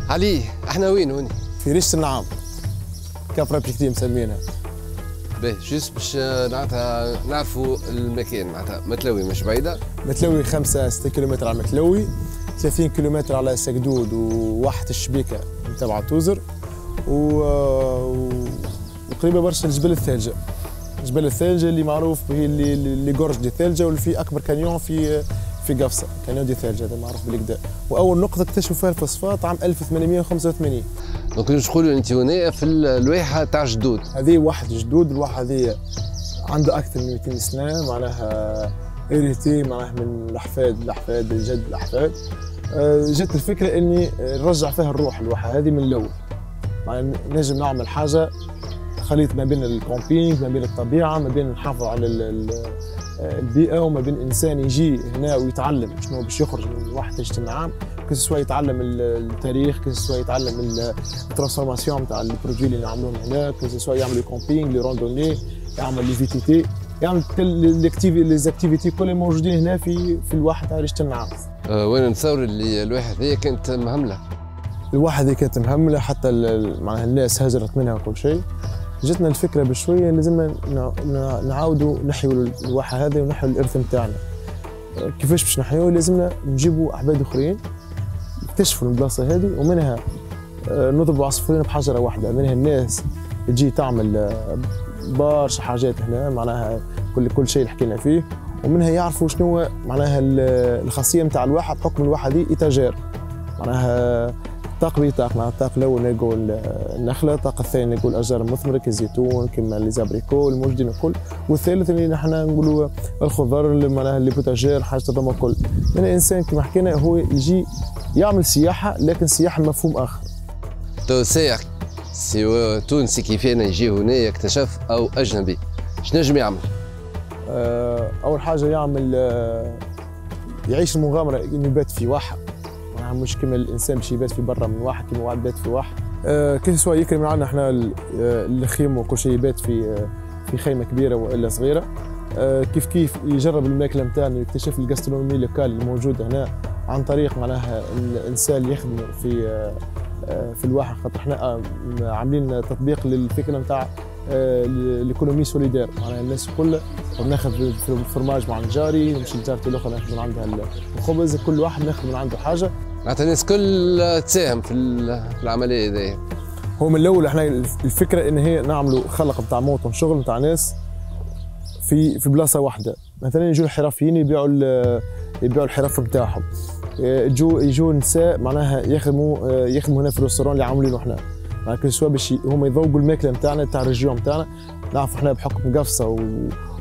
علي احنا وين هوني؟ في ريشة النعام كفر بشكتي مسمينها. باهي جوست باش معناتها نعرفوا المكان معناتها متلوي مش بعيدة؟ متلوي 5-6 كيلومتر على متلوي، 30 كيلومتر على سكدود وواحة الشبيكة تبع توزر وقريبة برشا لجبل الثلجة. جبل الثلجة اللي معروف به اللي جورج دي ثلجة واللي فيه أكبر كانيون في قفصة، كانيون دي ثلجة هذا معروف بالكدا. وأول نقطة اكتشفوا فيها الفوسفات عام 1885. دونك واش تقولوا انت هنا في الواحة تاع جدود؟ هذه واحة جدود، الواحة هذه عندها أكثر من 200 سنة، معناها إيريتي معناها من الأحفاد الجد الأحفاد. جت الفكرة إني نرجع فيها الروح الواحة هذه من الأول. معناها نجم نعمل حاجة خليط ما بين الكامبينج، ما بين الطبيعة، ما بين نحافظ على البيئة، وما بين إنسان يجي هنا ويتعلم شنو باش يخرج من واحة النعام، كسوا يتعلم التاريخ، كسوا يتعلم الترانسفورماسيون تاع البرودوي اللي نعملوهم هنا، كسوا يعمل الكامبينج، لي روندوني، يعمل لي في تي تي، يعمل ليزاكتيفيتي كلهم موجودين هنا في الواحة تاع ريشة النعام. وانا نتصور اللي الواحة هذه كانت مهملة. الواحة هذه كانت مهملة حتى معناها الناس هاجرت منها وكل شيء. جتنا الفكرة بشوية لازمنا نعاودوا نحيوا الواحة هذه ونحيوا الإرث نتاعنا. كيفاش باش نحيوه؟ لازمنا نجيبوا أحباد آخرين يكتشفوا البلاصة هذه، ومنها نضربوا عصفورين بحجرة واحدة، منها الناس تجي تعمل برشا حاجات هنا معناها كل شيء اللي حكينا فيه، ومنها يعرفوا شنو معناها الخاصية نتاع الواحة بحكم الواحة هذه إتاجير، معناها طاق بطاق. معناها الطاق الاول نقول النخله، الطاق الثاني نقول الاشجار المثمره كالزيتون كما لي زابريكول الموجودين الكل، والثالث اللي نحن نقولوا الخضر معناها لي بوتاجير حاجه هذوما الكل. من الانسان كما حكينا هو يجي يعمل سياحه، لكن سياحه مفهوم اخر. تو سائح سواء تونسي كيفنا يجي هنا يكتشف او اجنبي اش نجم يعمل؟ اول حاجه يعمل يعيش المغامره انه يبات في واحه، مش كما الانسان باش يبات في برا من واحد، كما واحد بات في واحد. كيف سواء يكرم عنا احنا الخيم وكل شيء يبات في خيمه كبيره والا صغيره. كيف يجرب الماكله نتاعنا ويكتشف الجاسترونومي لوكال الموجوده هنا عن طريق معناها الانسان اللي يخدم في الواحه، خاطر احنا عاملين تطبيق للفكره نتاع ليكونومي سوليدير، معناها الناس كلها ناخذ الفرماج مع الجاري، نمشي لجارتي الاخرى ناخذ من عندها الخبز، كل واحد ناخذ من عنده حاجه. معناتها الناس كل تساهم في العمليه هذه. هو من الاول احنا الفكره ان هي نعملوا خلق نتاع موطن، شغل نتاع ناس في بلاصه واحده. مثلا يجوا الحرفيين يبيعوا الحرف نتاعهم، يجوا نساء معناها يخدموا هنا في الريستورون اللي عاملينه احنا، معناها كل سوا باش هما يذوقوا الماكله نتاعنا تاع الريجيون نتاعنا. نعرفوا احنا بحكم قفصه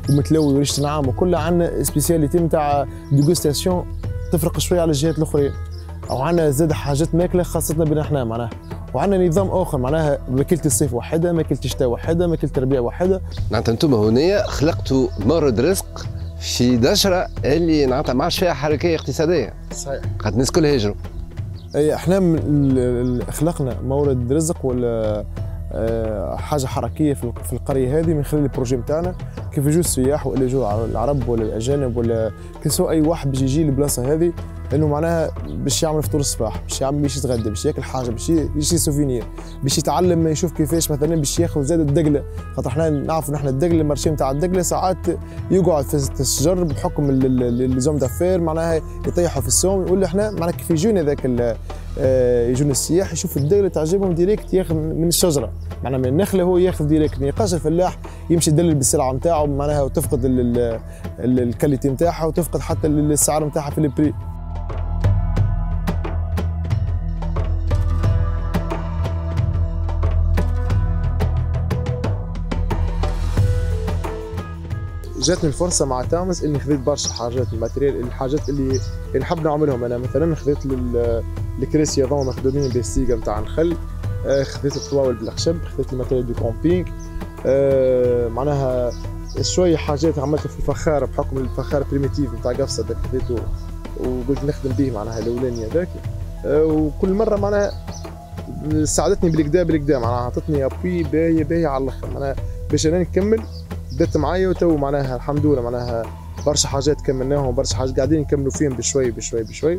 ومتلوي وريشه النعام وكلها عندنا سبيسياليتي نتاع ديغوستاسيون تفرق شويه على الجهات الاخرين، او عندنا زاد حاجات ماكله خاصتنا بنا احنا معناها. وعندنا نظام اخر معناها ماكله الصيف وحده، ماكله الشتاء وحده، ماكله الربيع وحده. معناتها انتم هنا خلقتوا مورد رزق في دشره اللي معناتها ما عادش فيها حركيه اقتصاديه. صحيح. خاطر الناس كلها هاجروا. اي احنا خلقنا مورد رزق ولا حاجه حركيه في القريه هذه من خلال البروجي نتاعنا. كيف يجوا السياح ولا يجوا العرب ولا الاجانب ولا كسوا اي واحد باش يجي البلاصه هذه، لانه معناها باش يعمل فطور الصباح، باش يتغدى، باش ياكل حاجه، باش يشري سوفينير، باش يتعلم ما يشوف كيفاش مثلا باش ياخذ زاد الدقله، خاطر احنا نعرفوا نحن الدقله المارشي نتاع الدقله ساعات يقعد في الشجر بحكم الزوم دافير معناها يطيحوا في السوم. يقول احنا معناها كيف يجونا ذاك يجون السياح يشوف الدقله تعجبهم ديريكت ياخذ من الشجره، معناها من النخله هو ياخذ ديريكت. ما يبقاش الفلاح يمشي يدلل بالسلعه نتاعو معناها وتفقد الكاليتي نتاعها وتفقد حتى السعر نتاعها في البري. جاتني الفرصه مع تامز اني خذيت برشا حاجات الماتريال، الحاجات اللي نحب نعملهم انا. مثلا خذيت الكراسي هذوما مخدومين بالسيجا نتاع الخل، خذيت الطواول بالخشب، خذيت الماتريال دو كومبينغ، معناها شويه حاجات عملتها في الفخار بحكم الفخار بريميتيف نتاع قفصه هذاك خذيته وقلت نخدم به معناها الاولاني هذاك. وكل مره معناها ساعدتني بالكدا معناها عطتني ابوي باهي على الاخر معناها باش انا نكمل. بدات معايا وتو معناها الحمد لله معناها برشا حاجات كملناهم وبرشا حاجات قاعدين نكملوا فيهم بشوي.